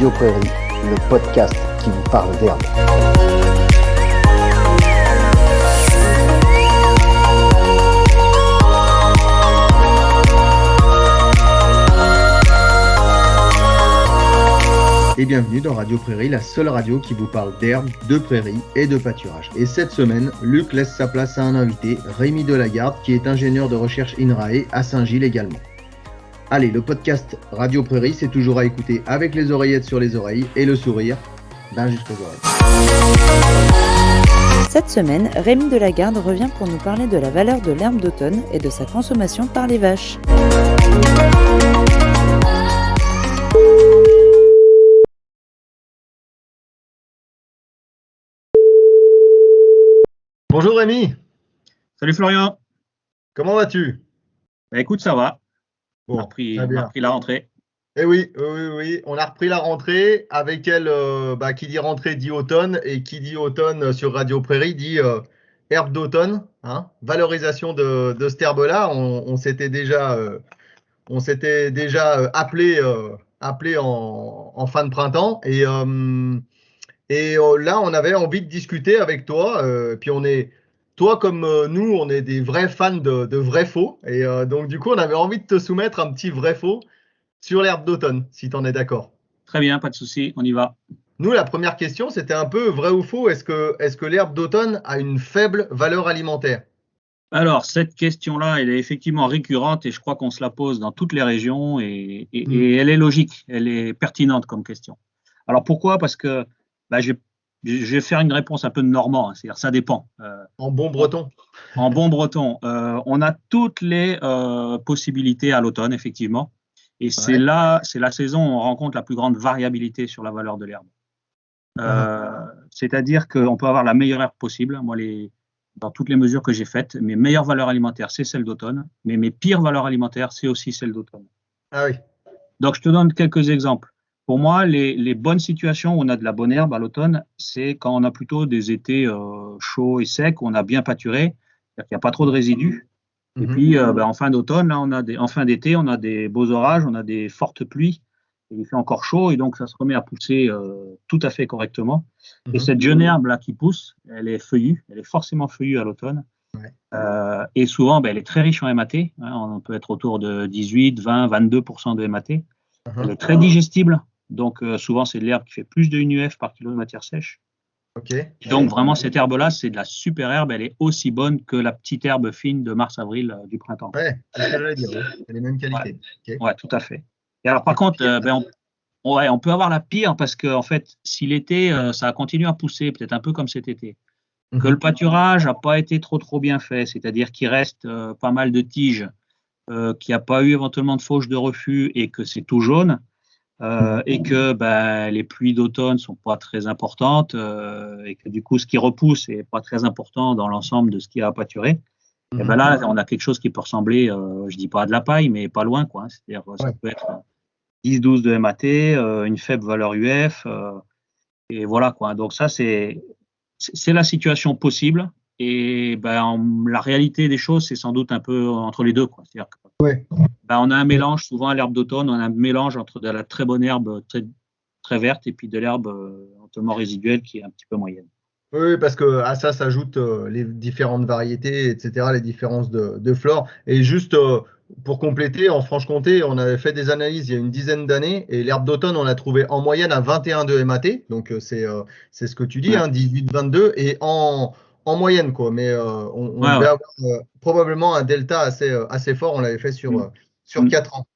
Radio Prairie, le podcast qui vous parle d'herbe. Et bienvenue dans Radio Prairie, la seule radio qui vous parle d'herbe, de prairie et de pâturage. Et cette semaine, Luc laisse sa place à un invité, Rémi Delagarde, qui est ingénieur de recherche INRAE à Saint-Gilles également. Allez, le podcast Radio Prairie, c'est toujours à écouter avec les oreillettes sur les oreilles et le sourire jusqu'aux oreilles. Cette semaine, Rémi Delagarde revient pour nous parler de la valeur de l'herbe d'automne et de sa consommation par les vaches. Bonjour Rémi. Salut Florian. Comment vas-tu? Écoute, ça va. Bon, on a repris la rentrée. Eh oui, on a repris la rentrée. Avec elle, qui dit rentrée dit automne, et qui dit automne sur Radio Prairie dit herbe d'automne, valorisation de cette herbe-là. On s'était déjà appelé en fin de printemps, et là, on avait envie de discuter avec toi. Puis toi comme nous, on est des vrais fans de vrai faux. Et donc, du coup, on avait envie de te soumettre un petit vrai faux sur l'herbe d'automne, si tu en es d'accord. Très bien, pas de souci, on y va. Nous, la première question, c'était un peu vrai ou faux. Est-ce que l'herbe d'automne a une faible valeur alimentaire? Alors, cette question-là, elle est effectivement récurrente et je crois qu'on se la pose dans toutes les régions et elle est logique, elle est pertinente comme question. Alors, pourquoi? Parce que je vais faire une réponse un peu de normand, c'est-à-dire ça dépend. En bon breton. En bon breton, on a toutes les possibilités à l'automne, effectivement. Et c'est la saison où on rencontre la plus grande variabilité sur la valeur de l'herbe. C'est-à-dire qu'on peut avoir la meilleure herbe possible. Moi, dans toutes les mesures que j'ai faites, mes meilleures valeurs alimentaires, c'est celle d'automne, mais mes pires valeurs alimentaires, c'est aussi celle d'automne. Ah oui. Donc, je te donne quelques exemples. Pour moi, les bonnes situations où on a de la bonne herbe à l'automne, c'est quand on a plutôt des étés chauds et secs, où on a bien pâturé, c'est-à-dire qu'il n'y a pas trop de résidus. Et puis, en fin d'automne, là, en fin d'été, on a des beaux orages, on a des fortes pluies, et il fait encore chaud, et donc ça se remet à pousser tout à fait correctement. Et cette jeune herbe là qui pousse, elle est feuillue, elle est forcément feuillue à l'automne. Et souvent, elle est très riche en MAT. On peut être autour de 18, 20, 22% de MAT. Elle est très digestible, donc souvent c'est de l'herbe qui fait plus de 1 UF par kilo de matière sèche. Donc vraiment cette herbe-là, c'est de la super herbe, elle est aussi bonne que la petite herbe fine de mars-avril du printemps. Ouais, c'est ce que j'allais dire, c'est les mêmes qualités. Ouais, tout à fait. Et alors par contre, on peut avoir la pire parce que en fait, si l'été, ça a continué à pousser, peut-être un peu comme cet été, que le pâturage n'a pas été trop bien fait, c'est-à-dire qu'il reste pas mal de tiges, qu'il n'y a pas eu éventuellement de fauche de refus et que c'est tout jaune, et que les pluies d'automne sont pas très importantes, et que du coup ce qui repousse est pas très important dans l'ensemble de ce qui a pâturé, et là on a quelque chose qui peut ressembler, je dis pas à de la paille, mais pas loin, quoi. C'est-à-dire ça peut être 10-12 de MAT, une faible valeur UF, et voilà, quoi. Donc ça c'est la situation possible. Et la réalité des choses, c'est sans doute un peu entre les deux, quoi. C'est-à-dire que, on a un mélange, souvent à l'herbe d'automne, on a un mélange entre de la très bonne herbe très, très verte et puis de l'herbe entièrement résiduelle qui est un petit peu moyenne. Oui, parce que à ça s'ajoutent les différentes variétés, etc., les différences de flore. Et juste pour compléter, en Franche-Comté, on avait fait des analyses il y a une dizaine d'années et l'herbe d'automne, on l'a trouvée en moyenne à 21 de MAT. Donc c'est ce que tu dis, 18-22 et en moyenne, quoi. Mais on devait avoir probablement un delta assez fort. On l'avait fait sur 4 ans.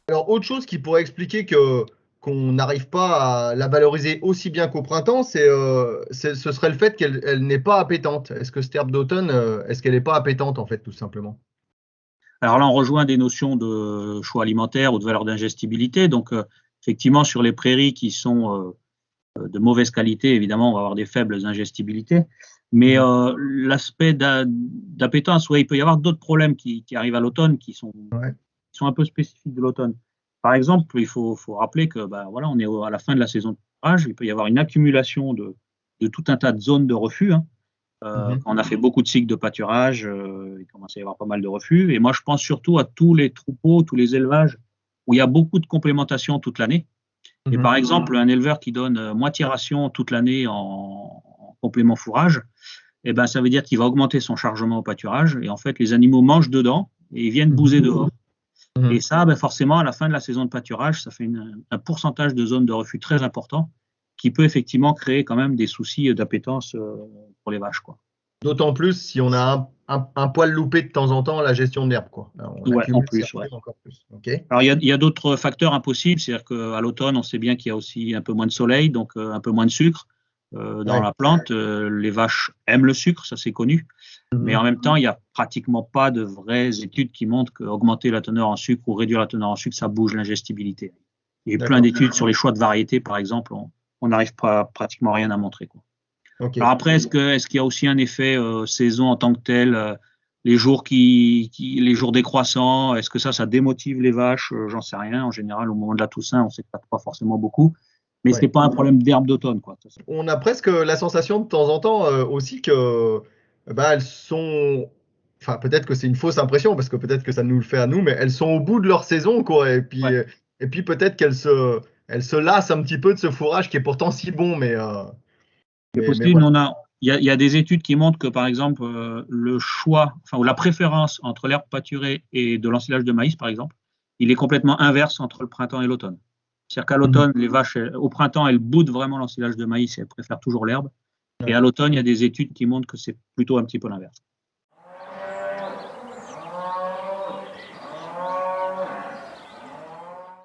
Alors, autre chose qui pourrait expliquer qu'on n'arrive pas à la valoriser aussi bien qu'au printemps, ce serait le fait qu'elle n'est pas appétante. Est-ce que cette herbe d'automne, est-ce qu'elle n'est pas appétante, en fait, tout simplement? Alors là, on rejoint des notions de choix alimentaire ou de valeur d'ingestibilité. Donc, effectivement, sur les prairies qui sont de mauvaise qualité, évidemment, on va avoir des faibles ingestibilités. Mais l'aspect d'appétence, il peut y avoir d'autres problèmes qui arrivent à l'automne qui sont un peu spécifiques de l'automne. Par exemple, il faut rappeler que on est à la fin de la saison de fourrage, il peut y avoir une accumulation de tout un tas de zones de refus. Quand on a fait beaucoup de cycles de pâturage, il commence à y avoir pas mal de reflux. Et moi, je pense surtout à tous les troupeaux, tous les élevages où il y a beaucoup de complémentation toute l'année. Et par exemple, un éleveur qui donne moitié ration toute l'année en complément fourrage, eh ben, ça veut dire qu'il va augmenter son chargement au pâturage. Et en fait, les animaux mangent dedans et ils viennent bouser dehors. Et ça, ben, forcément, à la fin de la saison de pâturage, ça fait un pourcentage de zone de reflux très important qui peut effectivement créer quand même des soucis d'appétence pour les vaches, quoi. D'autant plus si on a un poil loupé de temps en temps la gestion de l'herbe, quoi. On Ouais, en accumule plus, ça ouais. encore plus. Okay. Alors, il y a d'autres facteurs impossibles, c'est-à-dire qu'à l'automne, on sait bien qu'il y a aussi un peu moins de soleil, donc un peu moins de sucre dans la plante. Les vaches aiment le sucre, ça c'est connu. Mais en même temps, il n'y a pratiquement pas de vraies études qui montrent qu'augmenter la teneur en sucre ou réduire la teneur en sucre, ça bouge l'ingestibilité. Il y a eu plein d'études sur les choix de variétés, par exemple, on n'arrive pas pratiquement rien à montrer, quoi. Okay. Alors après, est-ce qu'il y a aussi un effet saison en tant que tel, les jours décroissants, est-ce que ça démotive les vaches? J'en sais rien. En général, au moment de la Toussaint, on ne s'éclate pas forcément beaucoup. Mais ce n'est pas un problème d'herbe d'automne, quoi. On a presque la sensation de temps en temps aussi que elles sont. Enfin, peut-être que c'est une fausse impression, parce que peut-être que ça nous le fait à nous, mais elles sont au bout de leur saison, quoi. Et puis peut-être qu'elles se lassent un petit peu de ce fourrage qui est pourtant si bon, mais. C'est possible. Voilà. Il y a des études qui montrent que, par exemple, le choix, ou la préférence entre l'herbe pâturée et de l'ensilage de maïs, par exemple, il est complètement inverse entre le printemps et l'automne. C'est-à-dire qu'à l'automne, les vaches, au printemps, elles boudent vraiment l'ensilage de maïs et elles préfèrent toujours l'herbe. Et à l'automne, il y a des études qui montrent que c'est plutôt un petit peu l'inverse.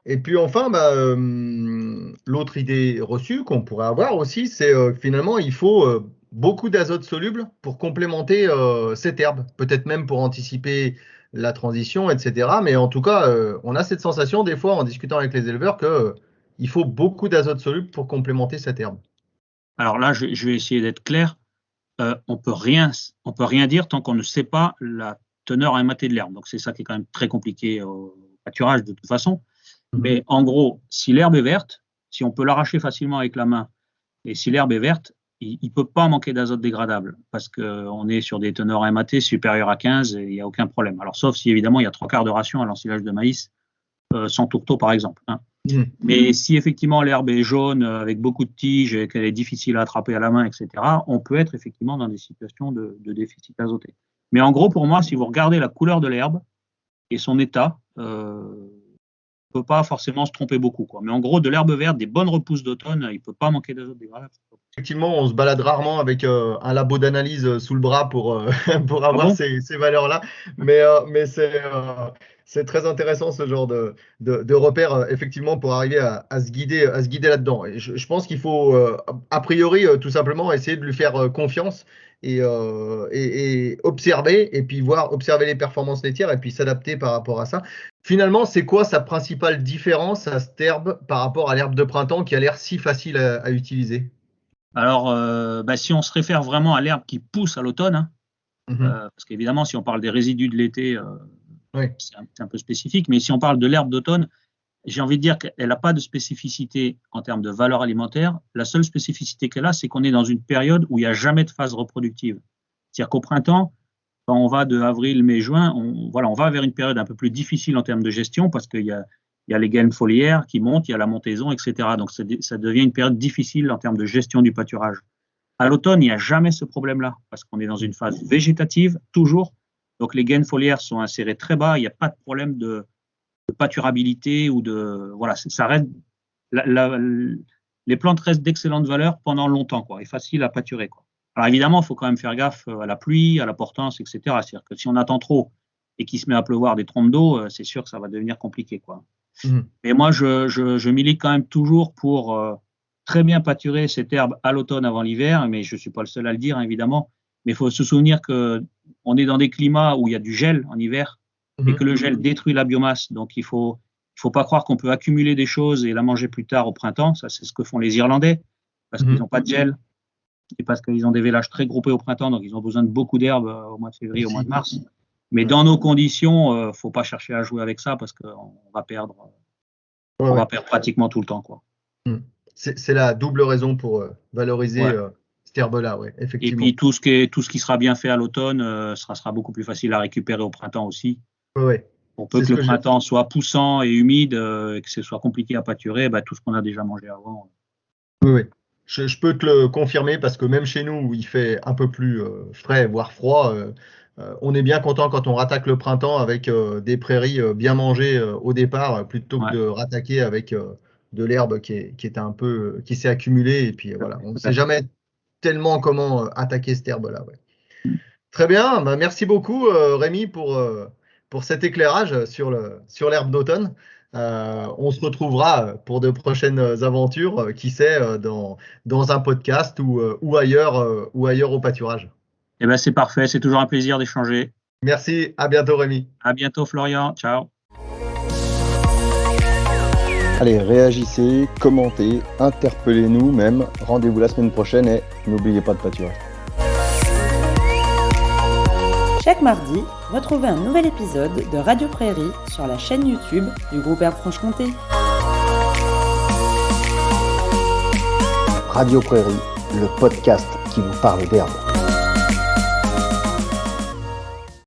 Et puis enfin, l'autre idée reçue qu'on pourrait avoir aussi, c'est finalement, il faut beaucoup d'azote soluble pour complémenter cette herbe, peut-être même pour anticiper la transition, etc. Mais en tout cas, on a cette sensation des fois en discutant avec les éleveurs qu'il faut beaucoup d'azote soluble pour complémenter cette herbe. Alors là, je vais essayer d'être clair. On peut rien dire tant qu'on ne sait pas la teneur amatée de l'herbe. Donc c'est ça qui est quand même très compliqué au pâturage de toute façon. Mais en gros, si l'herbe est verte, si on peut l'arracher facilement avec la main, et si l'herbe est verte, il ne peut pas manquer d'azote dégradable, parce qu'on est sur des teneurs amatées supérieures à 15 et il n'y a aucun problème. Alors sauf si évidemment il y a 3/4 de ration à l'ensilage de maïs, sans tourteau par exemple. Mais si effectivement l'herbe est jaune, avec beaucoup de tiges et qu'elle est difficile à attraper à la main, etc., on peut être effectivement dans des situations de déficit azoté. Mais en gros, pour moi, si vous regardez la couleur de l'herbe et son état, ne peut pas forcément se tromper beaucoup, quoi. Mais en gros, de l'herbe verte, des bonnes repousses d'automne, il ne peut pas manquer d'azote dégradable. Effectivement, on se balade rarement avec un labo d'analyse sous le bras pour avoir ces valeurs-là. Mais c'est très intéressant ce genre de repères, effectivement, pour arriver à se guider là-dedans. Et je pense qu'il faut, a priori, tout simplement essayer de lui faire confiance et observer, et puis observer les performances laitières et puis s'adapter par rapport à ça. Finalement, c'est quoi sa principale différence à cette herbe par rapport à l'herbe de printemps qui a l'air si facile à utiliser? Alors, si on se réfère vraiment à l'herbe qui pousse à l'automne, parce qu'évidemment, si on parle des résidus de l'été, c'est un peu spécifique, mais si on parle de l'herbe d'automne, j'ai envie de dire qu'elle n'a pas de spécificité en termes de valeur alimentaire. La seule spécificité qu'elle a, c'est qu'on est dans une période où il n'y a jamais de phase reproductive. C'est-à-dire qu'au printemps, quand on va de avril, mai, juin, on va vers une période un peu plus difficile en termes de gestion parce qu'il y a les gaines foliaires qui montent, il y a la montaison, etc. Donc, ça devient une période difficile en termes de gestion du pâturage. À l'automne, il n'y a jamais ce problème-là parce qu'on est dans une phase végétative, toujours. Donc, les gaines foliaires sont insérées très bas. Il n'y a pas de problème de pâturabilité ou de… Voilà, ça reste… les plantes restent d'excellente valeur pendant longtemps, quoi, et facile à pâturer, quoi. Alors, évidemment, il faut quand même faire gaffe à la pluie, à la portance, etc. C'est-à-dire que si on attend trop et qu'il se met à pleuvoir des trompes d'eau, c'est sûr que ça va devenir compliqué, quoi. Mais moi, je milite quand même toujours pour très bien pâturer cette herbe à l'automne avant l'hiver, mais je ne suis pas le seul à le dire, hein, évidemment. Mais il faut se souvenir qu'on est dans des climats où il y a du gel en hiver et que le gel détruit la biomasse. Donc, il faut pas croire qu'on peut accumuler des choses et la manger plus tard au printemps. Ça, c'est ce que font les Irlandais parce qu'ils n'ont pas de gel et parce qu'ils ont des vélages très groupés au printemps, donc ils ont besoin de beaucoup d'herbe au mois de février, au mois de mars. Mais dans nos conditions, il ne faut pas chercher à jouer avec ça parce qu'on va perdre, pratiquement tout le temps, quoi. C'est la double raison pour valoriser cette herbe-là, ouais, Et effectivement. puis tout ce qui sera bien fait à l'automne sera beaucoup plus facile à récupérer au printemps aussi. Ouais. Pour peu C'est que ce le que printemps soit poussant et humide et que ce soit compliqué à pâturer, tout ce qu'on a déjà mangé avant. Oui. Je peux te le confirmer parce que même chez nous, où il fait un peu plus frais, voire froid, on est bien content quand on rattaque le printemps avec des prairies bien mangées au départ, plutôt que Ouais. de rattaquer avec de l'herbe qui qui s'est accumulée. Et puis voilà, on ne sait jamais tellement comment attaquer cette herbe-là. Ouais. Très bien, merci beaucoup Rémi pour cet éclairage sur l'herbe d'automne. On se retrouvera pour de prochaines aventures, qui sait, dans un podcast ou ailleurs au pâturage. Eh ben, c'est parfait, c'est toujours un plaisir d'échanger. Merci, à bientôt Rémi. À bientôt Florian, ciao. Allez, réagissez, commentez, interpellez-nous même. Rendez-vous la semaine prochaine et n'oubliez pas de pâturer. Chaque mardi, retrouvez un nouvel épisode de Radio Prairie sur la chaîne YouTube du groupe Herbe Franche-Comté. Radio Prairie, le podcast qui vous parle d'herbe.